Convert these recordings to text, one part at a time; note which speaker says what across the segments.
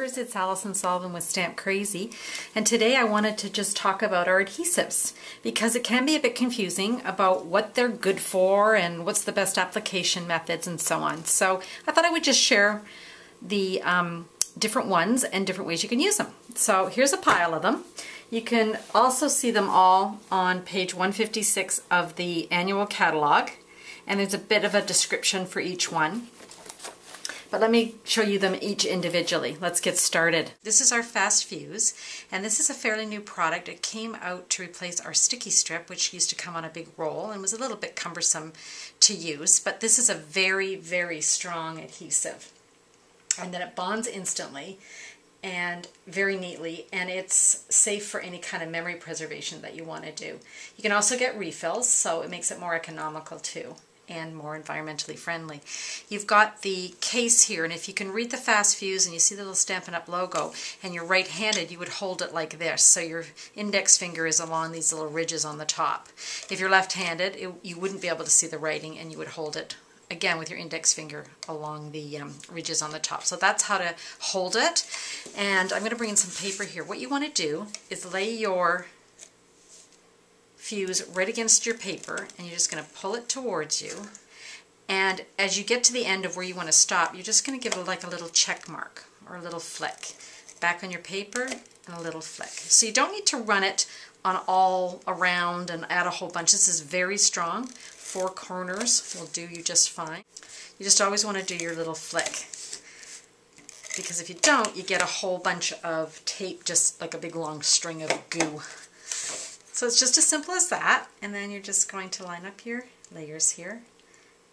Speaker 1: stampers, it's Alison Solven with Stamp Crazy, and today I wanted to just talk about our adhesives because it can be a bit confusing about what they're good for and what's the best application methods and so on. So I thought I would just share the different ones and different ways you can use them. So here's a pile of them. You can also see them all on page 156 of the annual catalog, and there's a bit of a description for each one. But let me show you them each individually. Let's get started. This is our Fast Fuse, and this is a fairly new product. It came out to replace our sticky strip, which used to come on a big roll and was a little bit cumbersome to use, but this is a very, very strong adhesive. And then it bonds instantly and very neatly, and it's safe for any kind of memory preservation that you want to do. You can also get refills, so it makes it more economical too, and more environmentally friendly. You've got the case here, and if you can read the Fast Fuse and you see the little Stampin' Up logo and you're right-handed, you would hold it like this, so your index finger is along these little ridges on the top. If you're left-handed, you wouldn't be able to see the writing, and you would hold it again with your index finger along the ridges on the top. So that's how to hold it. And I'm going to bring in some paper here. What you want to do is lay your fuse right against your paper, and you're just going to pull it towards you, and as you get to the end of where you want to stop, you're just going to give it like a little check mark or a little flick back on your paper, and a little flick. So you don't need to run it on all around and add a whole bunch. This is very strong. 4 corners will do you just fine. You just always want to do your little flick, because if you don't, you get a whole bunch of tape, just like a big long string of goo. So it's just as simple as that, and then you're just going to line up your layers here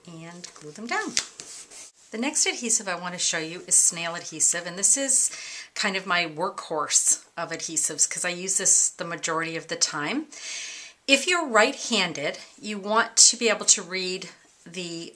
Speaker 1: and glue them down. The next adhesive I want to show you is Snail adhesive, and this is kind of my workhorse of adhesives because I use this the majority of the time. If you're right-handed, you want to be able to read the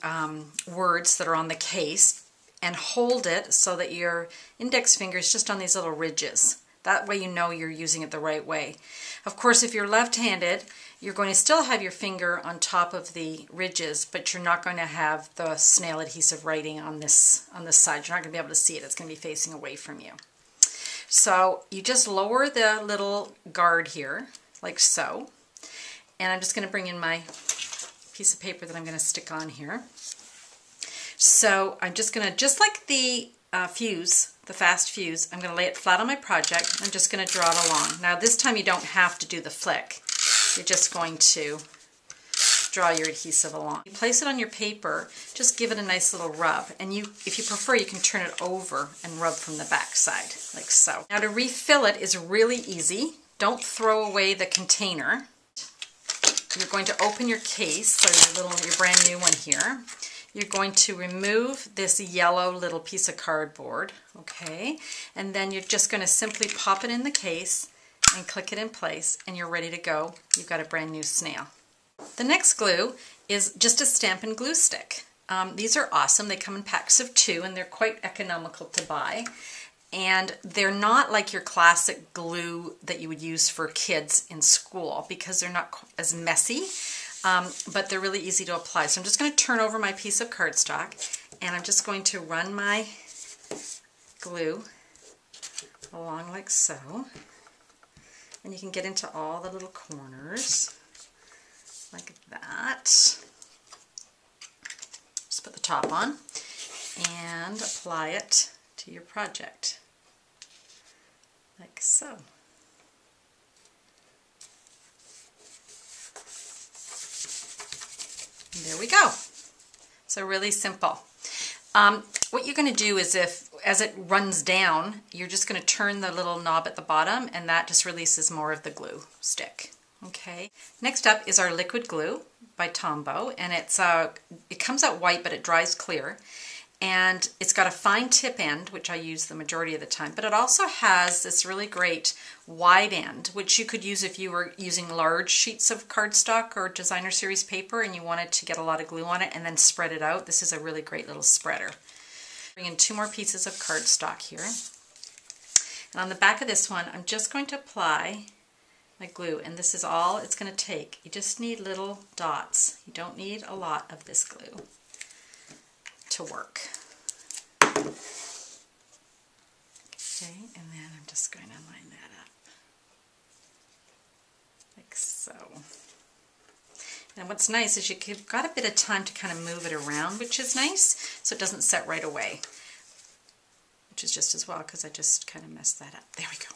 Speaker 1: words that are on the case and hold it so that your index finger is just on these little ridges. That way you know you're using it the right way. Of course, if you're left-handed, you're going to still have your finger on top of the ridges, but you're not going to have the Snail adhesive writing on this side. You're not going to be able to see it. It's going to be facing away from you. So you just lower the little guard here, like so. And I'm just going to bring in my piece of paper that I'm going to stick on here. So I'm just going to, just like the fuse, the Fast Fuse, I'm going to lay it flat on my project. I'm just going to draw it along. Now this time you don't have to do the flick. You're just going to draw your adhesive along. You place it on your paper, just give it a nice little rub. And if you prefer, you can turn it over and rub from the back side, like so. Now to refill it is really easy. Don't throw away the container. You're going to open your case, so your brand new one here. You're going to remove this yellow little piece of cardboard, okay? And then you're just going to simply pop it in the case and click it in place, and you're ready to go. You've got a brand new Snail. The next glue is just a Stampin' glue stick. These are awesome. They come in packs of 2, and they're quite economical to buy. And they're not like your classic glue that you would use for kids in school because they're not as messy, but they're really easy to apply. So I'm just going to turn over my piece of cardstock, and I'm just going to run my glue along like so. And you can get into all the little corners like that. Just put the top on and apply it to your project like so. And there we go. So really simple. What you're going to do is, as it runs down, you're just going to turn the little knob at the bottom, and that just releases more of the glue stick. Okay. Next up is our liquid glue by Tombow, and it comes out white, but it dries clear. And it's got a fine tip end, which I use the majority of the time, but it also has this really great wide end, which you could use if you were using large sheets of cardstock or designer series paper and you wanted to get a lot of glue on it and then spread it out. This is a really great little spreader. Bring in 2 more pieces of cardstock here. And on the back of this one, I'm just going to apply my glue, and this is all it's going to take. You just need little dots. You don't need a lot of this glue to work. Okay, and then I'm just going to line that up like so. And what's nice is you've got a bit of time to kind of move it around, which is nice, so it doesn't set right away, which is just as well because I just kind of messed that up. There we go.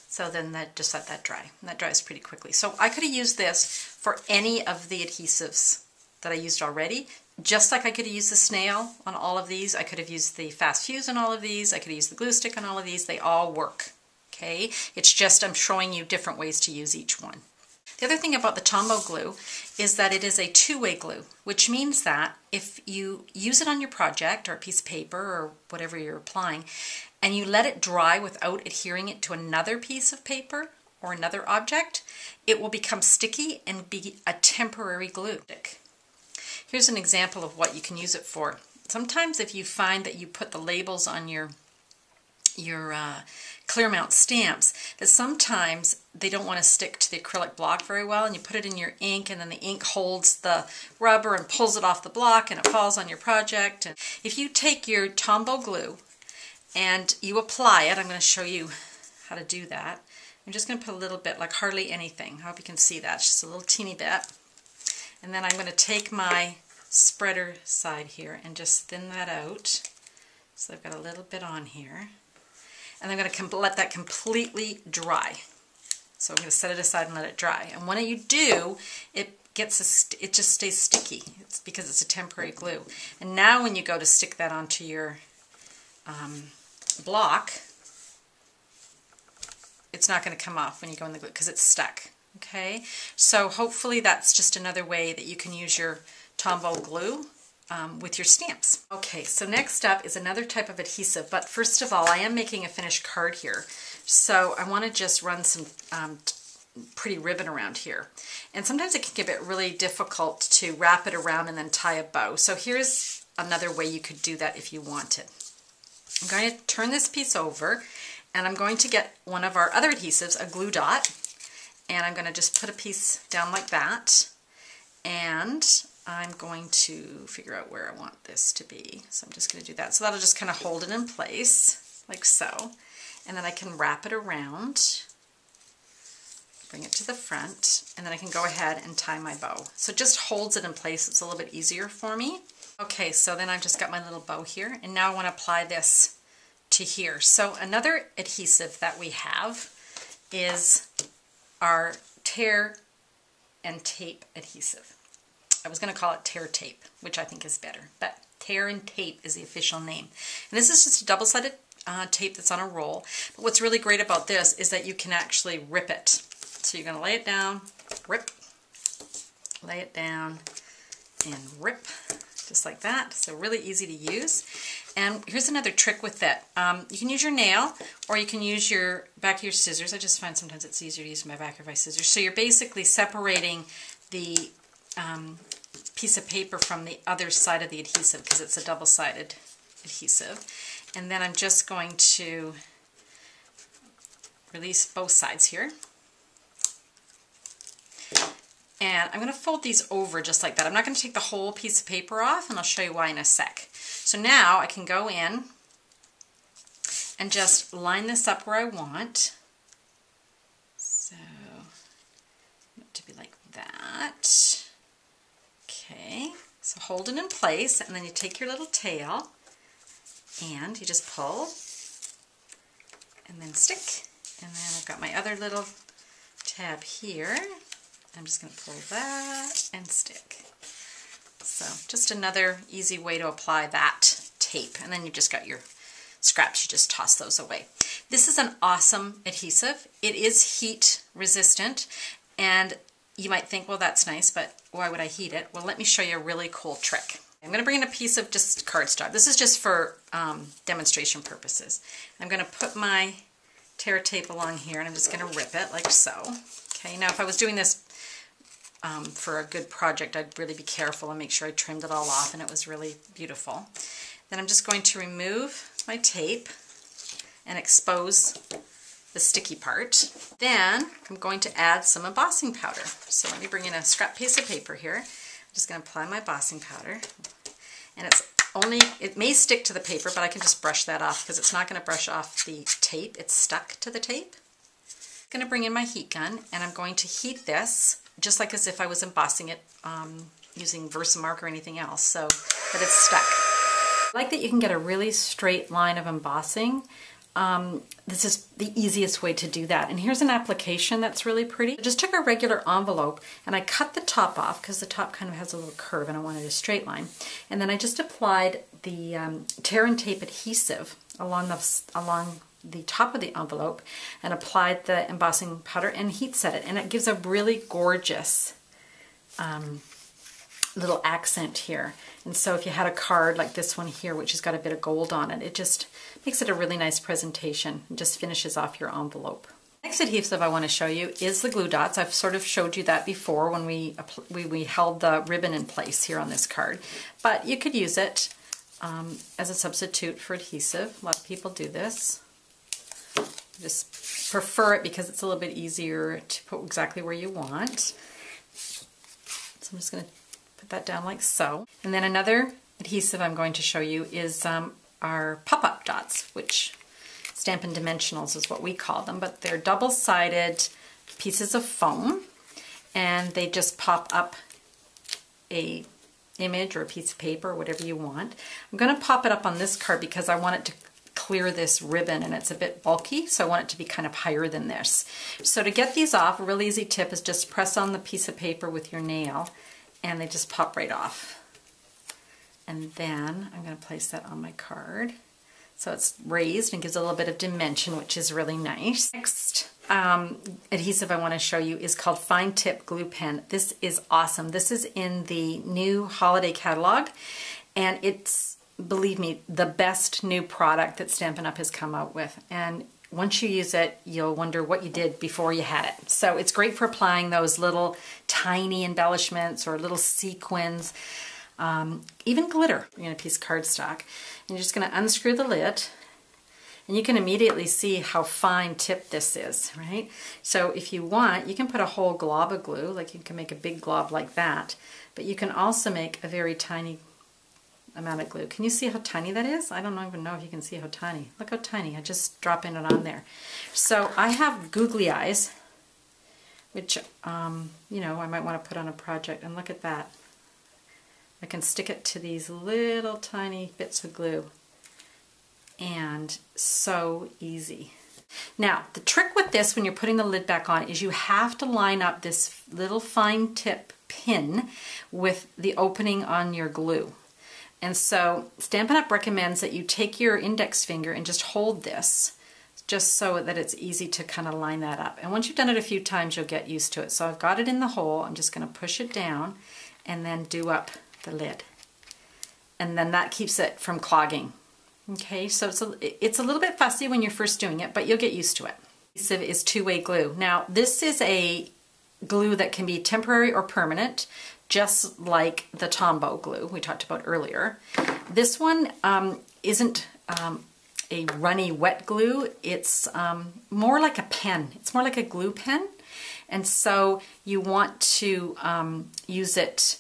Speaker 1: So then just let that dry, and that dries pretty quickly. So I could have used this for any of the adhesives that I used already, just like I could have used the Snail on all of these. I could have used the Fast Fuse on all of these. I could have used the glue stick on all of these. They all work, okay? It's just I'm showing you different ways to use each one. The other thing about the Tumble Glue is that it is a two-way glue, which means that if you use it on your project or a piece of paper or whatever you're applying, and you let it dry without adhering it to another piece of paper or another object, it will become sticky and be a temporary glue. Here's an example of what you can use it for. Sometimes if you find that you put the labels on your clear mount stamps, that sometimes they don't want to stick to the acrylic block very well, and you put it in your ink, and then the ink holds the rubber and pulls it off the block, and it falls on your project. And if you take your Tumble Glue and you apply it, I'm going to show you how to do that. I'm just going to put a little bit, like hardly anything. I hope you can see that, just a little teeny bit. And then I'm going to take my spreader side here and just thin that out. So I've got a little bit on here. And I'm going to let that completely dry. So I'm going to set it aside and let it dry. And when you do, it just stays sticky. It's because it's a temporary glue. And now when you go to stick that onto your block, it's not going to come off when you go in the glue because it's stuck. Okay, so hopefully that's just another way that you can use your Tumble Glue with your stamps. Okay, so next up is another type of adhesive, but first of all, I am making a finished card here, so I want to just run some pretty ribbon around here. And sometimes it can get really difficult to wrap it around and then tie a bow. So here's another way you could do that if you wanted. I'm going to turn this piece over, and I'm going to get one of our other adhesives, a glue dot, and I'm going to just put a piece down like that, and I'm going to figure out where I want this to be. So I'm just going to do that. So that'll just kind of hold it in place, like so. And then I can wrap it around, bring it to the front, and then I can go ahead and tie my bow. So it just holds it in place. It's a little bit easier for me. Okay, so then I've just got my little bow here, and now I want to apply this to here. So another adhesive that we have is our tear and tape adhesive. I was going to call it tear tape, which I think is better, but tear and tape is the official name. And this is just a double-sided tape that's on a roll. But what's really great about this is that you can actually rip it. So you're going to lay it down, rip, lay it down, and rip, just like that. So really easy to use. And here's another trick with it. You can use your nail, or you can use your back of your scissors. I just find sometimes it's easier to use my back of my scissors. So you're basically separating the piece of paper from the other side of the adhesive because it's a double-sided adhesive. And then I'm just going to release both sides here. And I'm going to fold these over just like that. I'm not going to take the whole piece of paper off, and I'll show you why in a sec. So now I can go in and just line this up where I want. So I want it to be like that. Okay, so hold it in place, and then you take your little tail and you just pull and then stick. And then I've got my other little tab here. I'm just going to pull that and stick. So just another easy way to apply that tape. And then you've just got your scraps. You just toss those away. This is an awesome adhesive. It is heat resistant, and you might think, well, that's nice, but why would I heat it? Well, let me show you a really cool trick. I'm going to bring in a piece of just cardstock. This is just for demonstration purposes. I'm going to put my tear tape along here, and I'm just going to rip it like so. Okay, now if I was doing this for a good project, I'd really be careful and make sure I trimmed it all off and it was really beautiful. Then I'm just going to remove my tape and expose the sticky part. Then I'm going to add some embossing powder. So let me bring in a scrap piece of paper here. I'm just going to apply my embossing powder. And it's only, it may stick to the paper, but I can just brush that off because it's not going to brush off the tape. It's stuck to the tape. I'm going to bring in my heat gun and I'm going to heat this just like as if I was embossing it using Versamark or anything else, so that it's stuck. I like that you can get a really straight line of embossing. This is the easiest way to do that. And here's an application that's really pretty. I just took a regular envelope and I cut the top off because the top kind of has a little curve and I wanted a straight line. And then I just applied the tear and tape adhesive along the top of the envelope and applied the embossing powder and heat set it. And it gives a really gorgeous little accent here. And so if you had a card like this one here, which has got a bit of gold on it, it just makes it a really nice presentation and just finishes off your envelope. Next adhesive I want to show you is the glue dots. I've sort of showed you that before when we held the ribbon in place here on this card. But you could use it as a substitute for adhesive. A lot of people do this. Just prefer it because it's a little bit easier to put exactly where you want. So I'm just going to put that down like so. And then another adhesive I'm going to show you is our pop-up dots, which Stampin' Dimensionals is what we call them, but they're double-sided pieces of foam and they just pop up a image or a piece of paper or whatever you want. I'm going to pop it up on this card because I want it to clear this ribbon and it's a bit bulky, so I want it to be kind of higher than this. So to get these off, a really easy tip is just press on the piece of paper with your nail and they just pop right off. And then I'm going to place that on my card. So it's raised and gives a little bit of dimension, which is really nice. Next adhesive I want to show you is called Fine Tip Glue Pen. This is awesome. This is in the new holiday catalog and it's, believe me, the best new product that Stampin' Up! Has come out with. And once you use it, you'll wonder what you did before you had it. So it's great for applying those little tiny embellishments or little sequins, even glitter in a piece of cardstock. And you're just going to unscrew the lid and you can immediately see how fine tip this is, right? So if you want, you can put a whole glob of glue, like you can make a big glob like that, but you can also make a very tiny amount of glue. Can you see how tiny that is? I don't even know if you can see how tiny. Look how tiny. I just dropping it on there. So I have googly eyes, which, you know, I might want to put on a project, and look at that. I can stick it to these little tiny bits of glue, and so easy. Now, the trick with this when you're putting the lid back on is you have to line up this little fine tip pin with the opening on your glue. And so Stampin' Up! Recommends that you take your index finger and just hold this, just so that it's easy to kind of line that up. And once you've done it a few times, you'll get used to it. So I've got it in the hole. I'm just going to push it down and then do up the lid. And then that keeps it from clogging. Okay, so it's a little bit fussy when you're first doing it, but you'll get used to it. Adhesive is two-way glue. Now, this is a glue that can be temporary or permanent, just like the Tumble Glue we talked about earlier. This one isn't a runny wet glue. It's more like a pen. It's more like a glue pen. And so you want to use it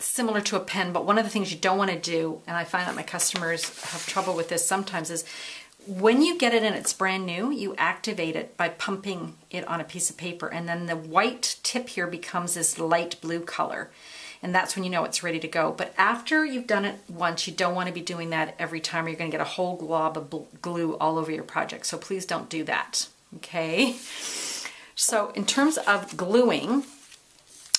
Speaker 1: similar to a pen, but one of the things you don't want to do, and I find that my customers have trouble with this sometimes, is when you get it and it's brand new, you activate it by pumping it on a piece of paper, and then the white tip here becomes this light blue color, and that's when you know it's ready to go. But after you've done it once, you don't want to be doing that every time, or you're going to get a whole glob of glue all over your project, so please don't do that, okay? So in terms of gluing,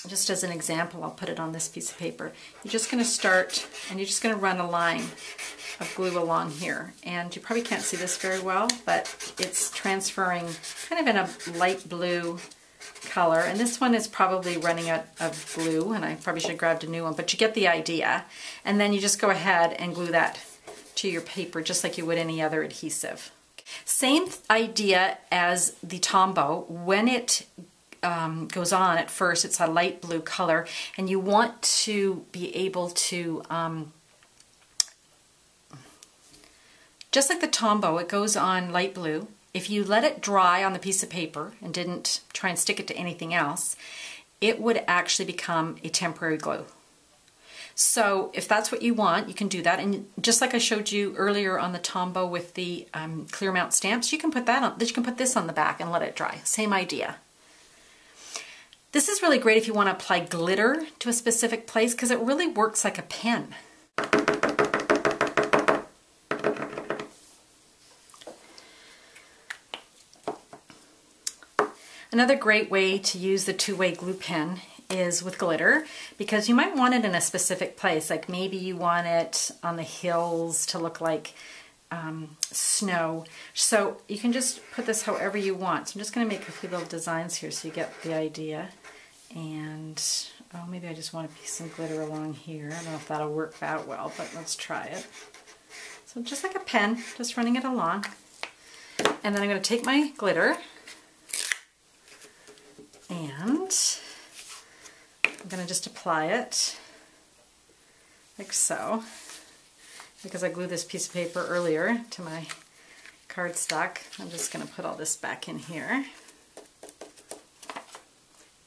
Speaker 1: just as an example, I'll put it on this piece of paper. You're just going to start, and you're just going to run a line of glue along here. And you probably can't see this very well, but it's transferring kind of in a light blue color. And this one is probably running out of glue, and I probably should have grabbed a new one, but you get the idea. And then you just go ahead and glue that to your paper just like you would any other adhesive. Same idea as the Tombow. When it goes on at first, it's a light blue color, and you want to be able to, just like the Tombow, it goes on light blue. If you let it dry on the piece of paper and didn't try and stick it to anything else, it would actually become a temporary glue. So if that's what you want, you can do that. And just like I showed you earlier on the Tombow with the clear mount stamps, you can put that on. You can put this on the back and let it dry. Same idea. This is really great if you want to apply glitter to a specific place because it really works like a pen. Another great way to use the two-way glue pen is with glitter, because you might want it in a specific place. Like maybe you want it on the hills to look like snow. So you can just put this however you want. So I'm just going to make a few little designs here so you get the idea. And oh, maybe I just want to piece some glitter along here. I don't know if that'll work that well, but let's try it. So just like a pen, just running it along. And then I'm going to take my glitter and I'm going to just apply it like so, because I glued this piece of paper earlier to my cardstock. I'm just going to put all this back in here.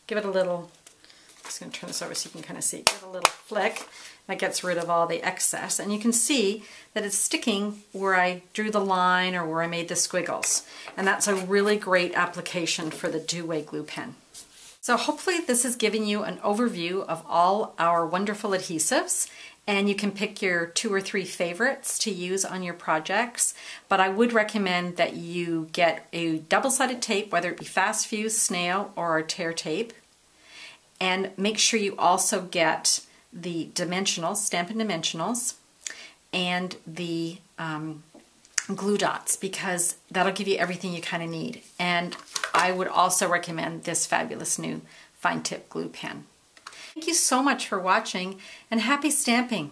Speaker 1: Give it a little, I'm just going to turn this over so you can kind of see, give it a little flick. That gets rid of all the excess. And you can see that it's sticking where I drew the line or where I made the squiggles. And that's a really great application for the two-way glue pen. So hopefully this is giving you an overview of all our wonderful adhesives, and you can pick your 2 or 3 favorites to use on your projects. But I would recommend that you get a double-sided tape, whether it be Fast Fuse, Snail, or Tear tape. And make sure you also get the dimensionals, Stampin' Dimensionals, and the glue dots, because that'll give you everything you kind of need. And I would also recommend this fabulous new fine tip glue pen. Thank you so much for watching, and happy stamping!